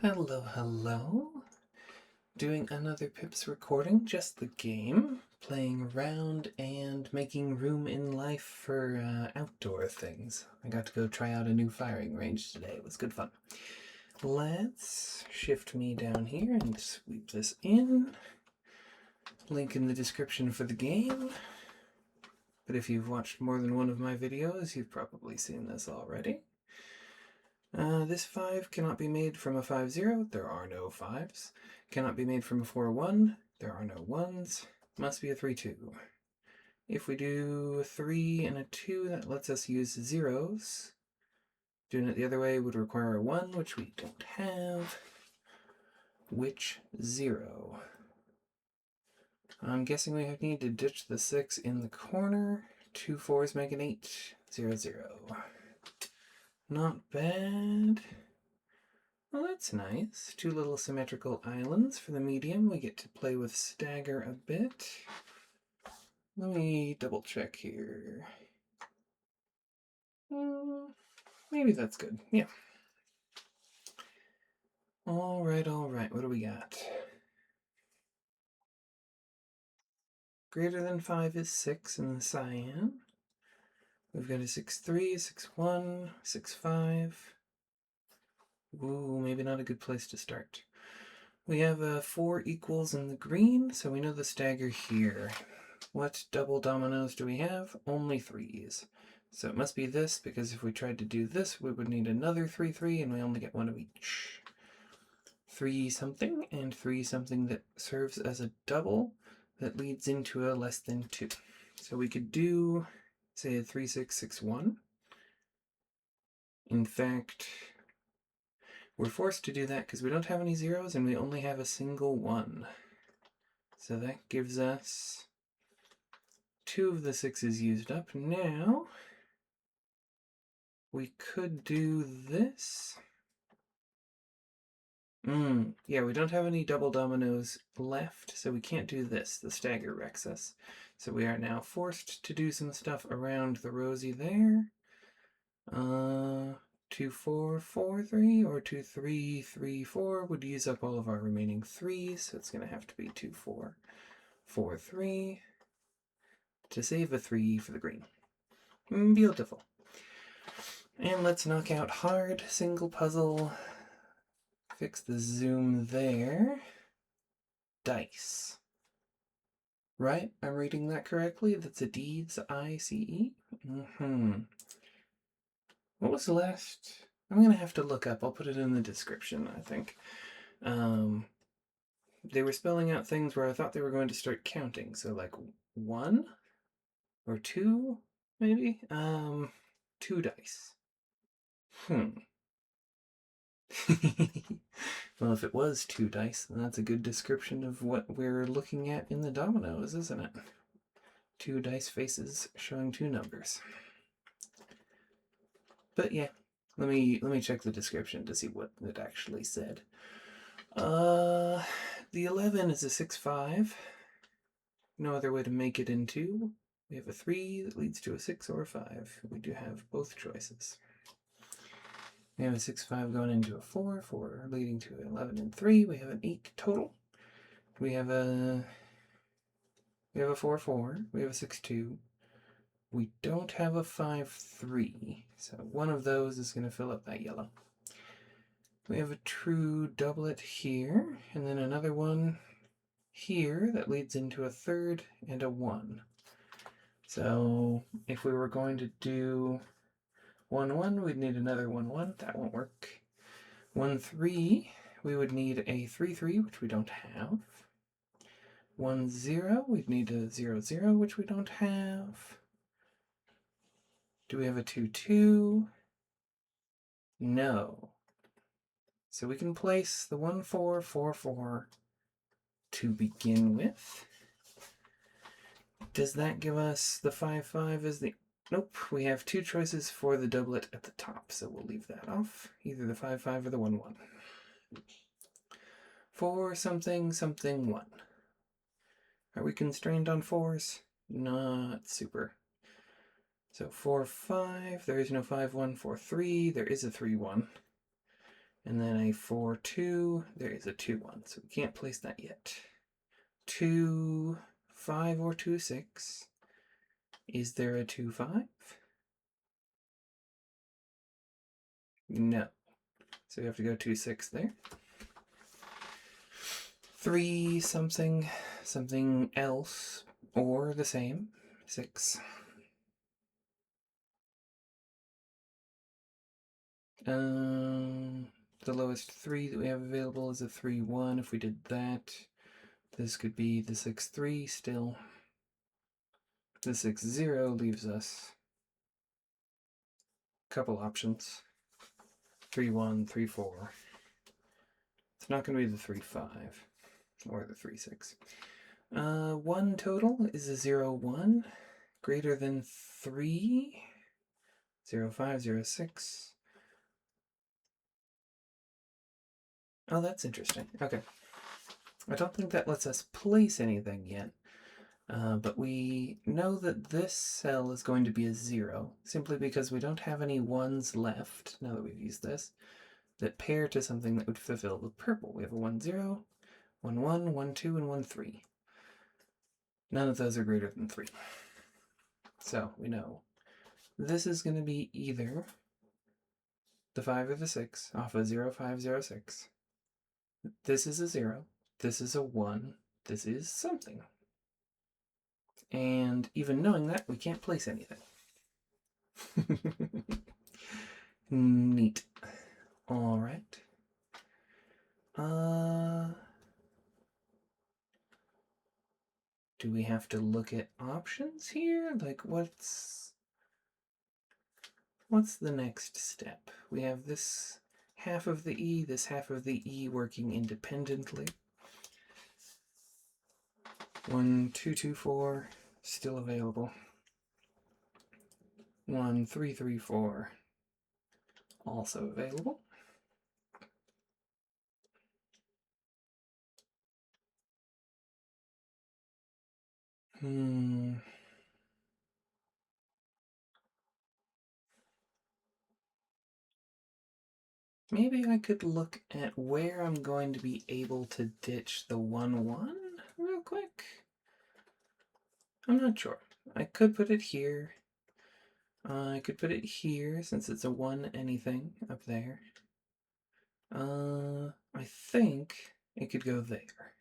Hello, hello. Doing another Pips recording, just the game, playing around and making room in life for outdoor things. I got to go try out a new firing range today. It was good fun. Let's shift me down here and sweep this in. Link in the description for the game. But if you've watched more than one of my videos, you've probably seen this already. This 5 cannot be made from a 5-0, there are no 5s. Cannot be made from a 4-1, there are no 1s. Must be a 3-2. If we do a 3 and a 2, that lets us use zeros. Doing it the other way would require a 1, which we don't have. Which 0? I'm guessing we need to ditch the 6 in the corner. 2 4s make an 8. 0, 0. Not bad. Well, that's nice. 2 little symmetrical islands for the medium. We get to play with stagger a bit. Let me double check here. Maybe that's good. Yeah. Alright. What do we got? Greater than 5 is 6 in the cyan. We've got a 6-3, 6-1, 6-5. Ooh, maybe not a good place to start. We have a 4 equals in the green, so we know the stagger here. What double dominoes do we have? Only 3s. So it must be this, because if we tried to do this, we would need another 3-3, and we only get 1 of each. 3 something, and 3 something that serves as a double that leads into a less than 2. So we could do, say, a 3-6-6-1. In fact, we're forced to do that because we don't have any zeros and we only have a single 1. So that gives us 2 of the 6s used up. Now, we could do this. Yeah, we don't have any double dominoes left, so we can't do this. The stagger wrecks us. So we are now forced to do some stuff around the rosy there. 2-4-4-3 or 2-3-3-4 would use up all of our remaining 3s, so it's going to have to be 2-4-4-3 to save a 3 for the green. Beautiful. And let's knock out hard, single puzzle. Fix the zoom there. Dice. Right? I'm reading that correctly? That's a D, it's I-C-E? What was the last? I'm going to have to look up. I'll put it in the description, I think. They were spelling out things where I thought they were going to start counting. So like 1 or 2, maybe? 2 dice. Well, if it was 2 dice, then that's a good description of what we're looking at in the dominoes, isn't it? 2 dice faces showing 2 numbers. But yeah, let me check the description to see what it actually said. The 11 is a 6-5. No other way to make it in 2. We have a 3 that leads to a 6 or a 5. We do have both choices. We have a 6-5 going into a 4, 4 leading to 11 and 3. We have an 8 total. We have a 4-4. We have a 6-2. We don't have a 5-3, so one of those is going to fill up that yellow. We have a true doublet here, and then another one here that leads into a 3rd and a 1. So if we were going to do 1-1, we'd need another 1-1. That won't work. 1-3, we would need a 3-3, which we don't have. 1-0, we'd need a 0-0, which we don't have. Do we have a 2-2? No. So we can place the 1-4-4-4 to begin with. Does that give us the 5-5 as the... Nope, we have 2 choices for the doublet at the top, so we'll leave that off. Either the 5-5 or the 1-1. 4 something something 1. Are we constrained on 4s? Not super. So 4-5, there is no 5-1, 4-3, there is a 3-1. And then a 4, 2. There is a 2, 1, so we can't place that yet. 2, 5 or 2, 6. Is there a 2, 5? No. So we have to go 2, 6 there. 3 something, something else, or the same, 6. The lowest 3 that we have available is a 3, 1. If we did that, this could be the 6, 3 still. The 6, 0 leaves us a couple options. 3, 1, 3, 4. It's not going to be the 3, 5 or the 3, 6. 1 total is a 0, 1. Greater than 3. 0, 5, 0, 6. Oh, that's interesting. Okay. I don't think that lets us place anything yet. But we know that this cell is going to be a 0, simply because we don't have any 1s left, now that we've used this, that pair to something that would fulfill the purple. We have a 1, 0, 1, 1, 1, 2, and 1, 3. None of those are greater than 3. So we know this is going to be either the 5 or the 6 off a 0, 5, 0, 6. This is a 0. This is a 1. This is something. And even knowing that, we can't place anything. Neat. All right. Do we have to look at options here? Like, what's the next step? We have this half of the E, this half of the E working independently. 1, 2, 2, 4, still available. 1, 3, 3, 4, also available. Maybe I could look at where I'm going to be able to ditch the 1, 1 real quick. I'm not sure. I could put it here. I could put it here since it's a 1 anything up there. I think it could go there.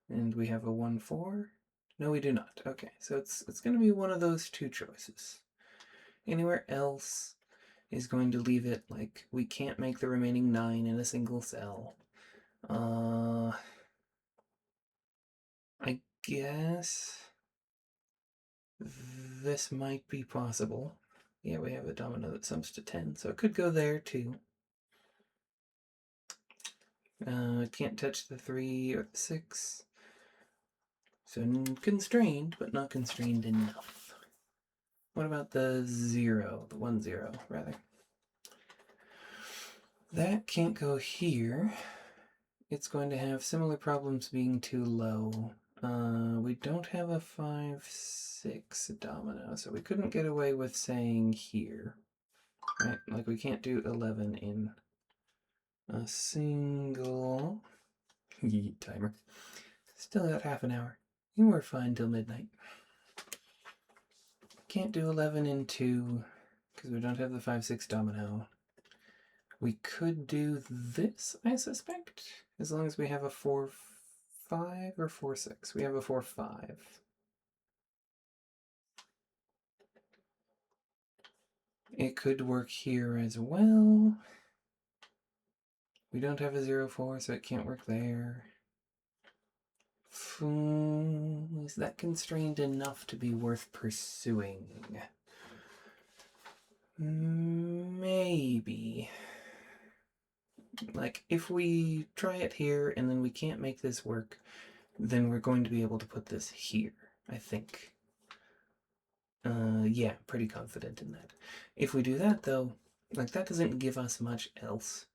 And we have a 1, 4. No, we do not. Okay, so it's going to be one of those two choices. Anywhere else is going to leave it like we can't make the remaining 9 in a single cell. I guess this might be possible. Yeah, we have a domino that sums to 10, so it could go there too. Can't touch the 3 or the 6. So constrained, but not constrained enough. What about the 0, the 1, 0, rather? That can't go here. It's going to have similar problems being too low. We don't have a 5, 6 domino, so we couldn't get away with saying here. Right? Like we can't do 11 in a single timer. Still got half an hour. You were fine till midnight. Can't do 11 in 2 because we don't have the 5, 6 domino. We could do this, I suspect, as long as we have a 4, 5 or 4, 6. We have a 4, 5. It could work here as well. We don't have a 0, 4, so it can't work there. Is that constrained enough to be worth pursuing? Maybe. Like, if we try it here and then we can't make this work, then we're going to be able to put this here, I think. Yeah, pretty confident in that. If we do that, though, like, that doesn't give us much else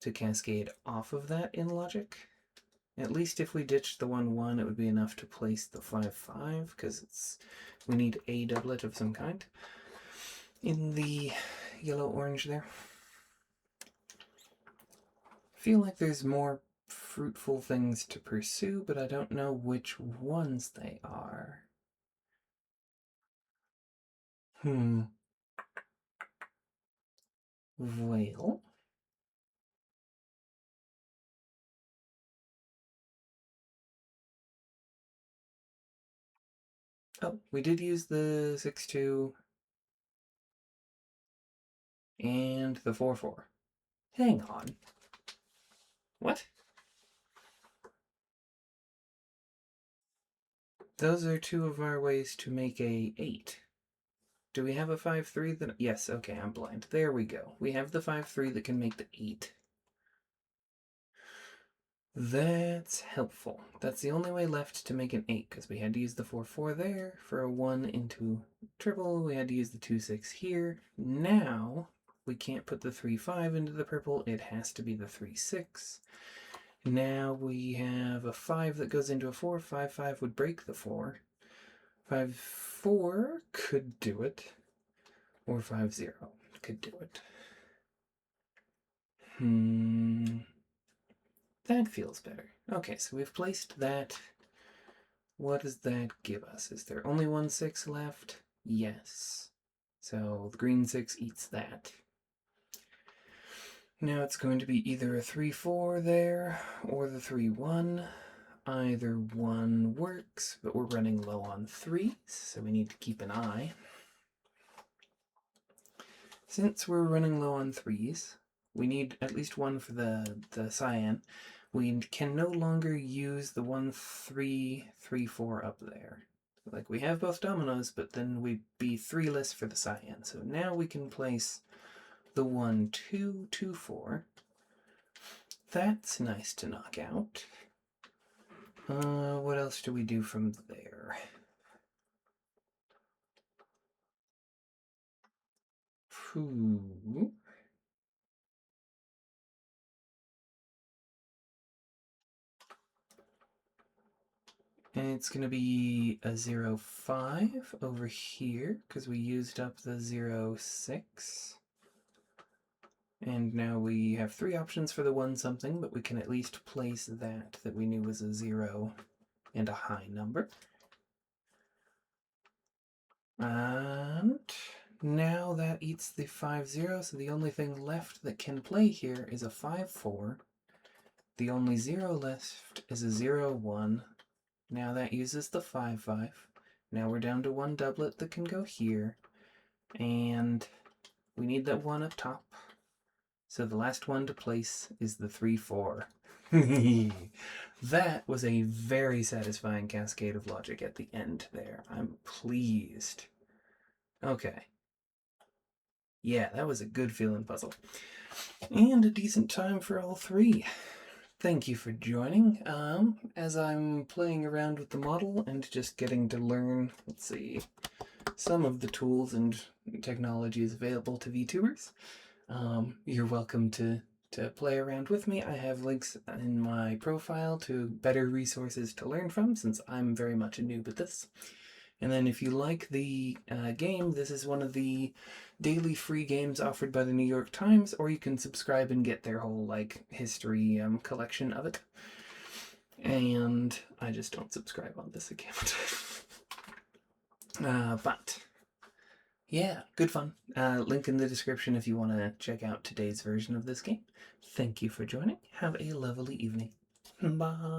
to cascade off of that in logic. At least if we ditched the 1, 1, it would be enough to place the 5, 5, because we need a doublet of some kind in the yellow-orange there. feel like there's more fruitful things to pursue, but I don't know which ones they are. Well. Oh, we did use the 6-2 and the 4-4. Hang on. What? Those are two of our ways to make a 8. Do we have a 5-3 that... Yes, okay, I'm blind. There we go. We have the 5-3 that can make the 8. That's helpful. That's the only way left to make an 8, because we had to use the 4-4 there for a 1 into triple. We had to use the 2-6 here. Now, we can't put the 3-5 into the purple. It has to be the 3-6. Now we have a 5 that goes into a 4. 5-5 would break the 4. 5-4 could do it. Or 5-0 could do it. That feels better. Okay, so we've placed that. What does that give us? Is there only 1 6 left? Yes. So the green 6 eats that. Now it's going to be either a 3-4 there, or the 3-1. Either one works, but we're running low on 3s, so we need to keep an eye. Since we're running low on 3s, we need at least one for the cyan. We can no longer use the 1-3-3-4 up there. Like, we have both dominoes, but then we'd be 3-less for the cyan. So now we can place the 1-2-2-4. That's nice to knock out. What else do we do from there? And it's going to be a 0-5 over here, because we used up the 0-6. And now we have 3 options for the 1-something, but we can at least place that we knew was a 0 and a high number. And now that eats the 5-0, so the only thing left that can play here is a 5-4. The only 0 left is a 0-1. Now that uses the 5-5. Now we're down to 1 doublet that can go here. And we need that 1 up top. So the last one to place is the 3-4. That was a very satisfying cascade of logic at the end there. I'm pleased. Okay. Yeah, that was a good feeling puzzle. And a decent time for all 3. Thank you for joining. As I'm playing around with the model and just getting to learn, let's see, some of the tools and technologies available to VTubers, you're welcome to play around with me. I have links in my profile to better resources to learn from, since I'm very much a noob at this. And then if you like the game, this is one of the daily free games offered by the New York Times, or you can subscribe and get their whole history collection of it. And I just don't subscribe on this account. But yeah, good fun. Link in the description if you want to check out today's version of this game. Thank you for joining. Have a lovely evening. Bye.